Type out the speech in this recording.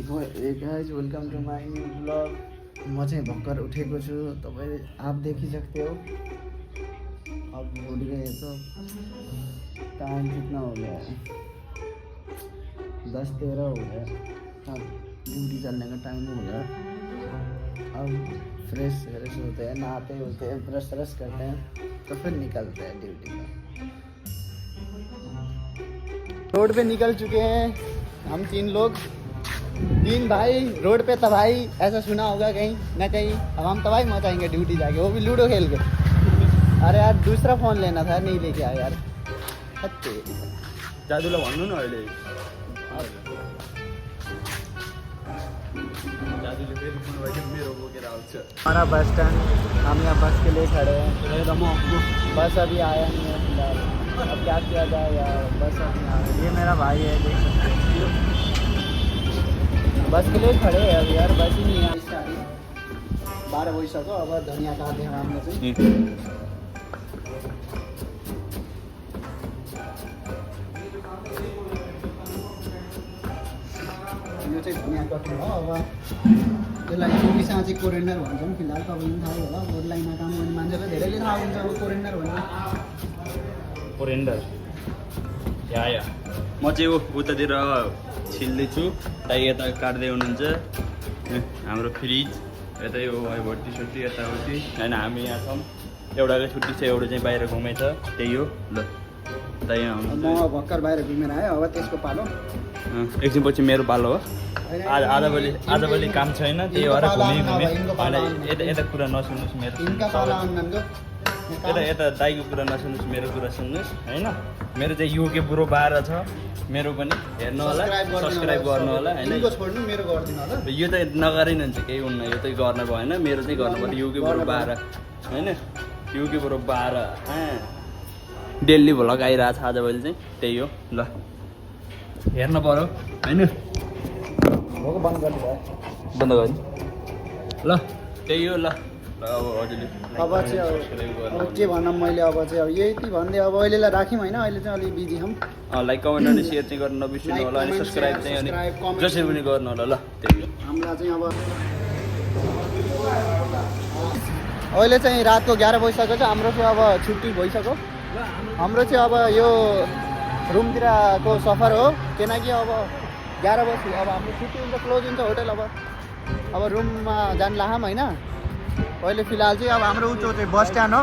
Hey guys, welcome to my new vlog. म चाहिँ भर्खर उठेको छु। तपाईँ आप देखी सकते हो। अब उठ गए तो टाइम कितना हो गया है? 10:13 हो गया। अब ड्यूटी चलने का टाइम हो गया। अब फ्रेश होते हैं, नहाते होते हैं, ब्रश करते हैं, तो फिर निकलते हैं ड्यूटी पर। रोड पे निकल चुके हैं हम 3 लोग, 3 भाई रोड पे तबाही। ऐसा सुना होगा कहीं ना कहीं। अब हम तबाही मचाएंगे ड्यूटी जाके, वो भी लूडो खेल के। अरे यार दूसरा फ़ोन लेना था, नहीं लेके आया यार। दादुलाई भन्नु न अहिले दादुले फेरि फोन भयो मेरो बोकेर आउँछ। हमारा बस स्टैंड, हम यहाँ बस के लिए खड़े हैं। बस अभी आया नहीं है फिलहाल। अब क्या किया जाए यार, बस अभी आ रही है। ये मेरा भाई है, देख सकते हैं। बस के लिए खड़े हैं अभी यार, बस ही नहीं है। 12 बजिसक्यो। अब धनिया काट्दै हाम्रो चाहिँ यो चाहिँ धनिया कट्नु हो। अब त्यसलाई इंग्लिसमा चाहिँ कोरिएन्डर भन्छौँ। फिलहाल तपाईँलाई थाहा होला, रोड लाइनमा काम गर्ने मान्छेलाई धेरैले थाहा हुन्छ अब कोरिएन्डर भन्ने। कोरिएन्डर या म चाहिँ उतातिर छिल्दैछु, दाइ यता काट्दै हुनुहुन्छ। हाम्रो फ्रिज यता यो भर्ती सुट्टी यताउति होइन। हामी यहाँ छौँ, एउटाको छुट्टी छ, एउटा चाहिँ बाहिर घुमेछ। त्यही हो ल दाइ यहाँ म भर्खर बाहिर घुमेर आएँ। अब त्यसको पालो एकछिन पछि मेरो पालो हो। आजभोलि काम छैन, त्यही भएर घुमे यता यता कुरा नसुन्नुहोस् मेरो। यता दाइको कुरा नसुन्नुहोस्, मेरो कुरा सुन्नुहोस् होइन। मेरो चाहिँ युके बुढो 12 छ, मेरो पनि हेर्नु होला, सब्सक्राइब गर्नु होला होइन। यो त नगरिन हुन्छ, केही हुन्न। यो त गर्न भएन, मेरो चाहिँ गर्नु पर्यो। युके बुढो 12 होइन, युके बुढो 12 डेली भ्लग आइरहेको छ आजभोलि चाहिँ। त्यही हो ल, हेर्नु पर्यो होइन। बन्द गर्नु भयो, बन्द गर्नु ल, त्यही हो ल। अब हजुरले अब चाहिँ अब के भनौँ मैले। अब चाहिँ अब यति भन्दै अब अहिलेलाई राख्यौँ होइन। अहिले चाहिँ अलिक बिजी छौँ। लाइक कमेन्ट अनि सेयर चाहिँ गर्न नबिर्सिनु होला, अनि सब्सक्राइब चाहिँ अनि जसरी पनि गर्नु होला ल। त्यही हो। हामीलाई चाहिँ अब अहिले चाहिँ रातको 11 बजिसक्यो छ। हाम्रो चाहिँ अब छुट्टी भइसक्यो। हाम्रो चाहिँ अब यो रुमतिरको सफर हो, किनकि अब 11 बजी अब हाम्रो छुट्टी हुन्छ, क्लोज हुन्छ होटल। अब रुममा जान लाहौँ होइन। अहिले फिलहाल चाहिँ अब हाम्रो उच्च चाहिँ बस स्ट्यान्ड हो।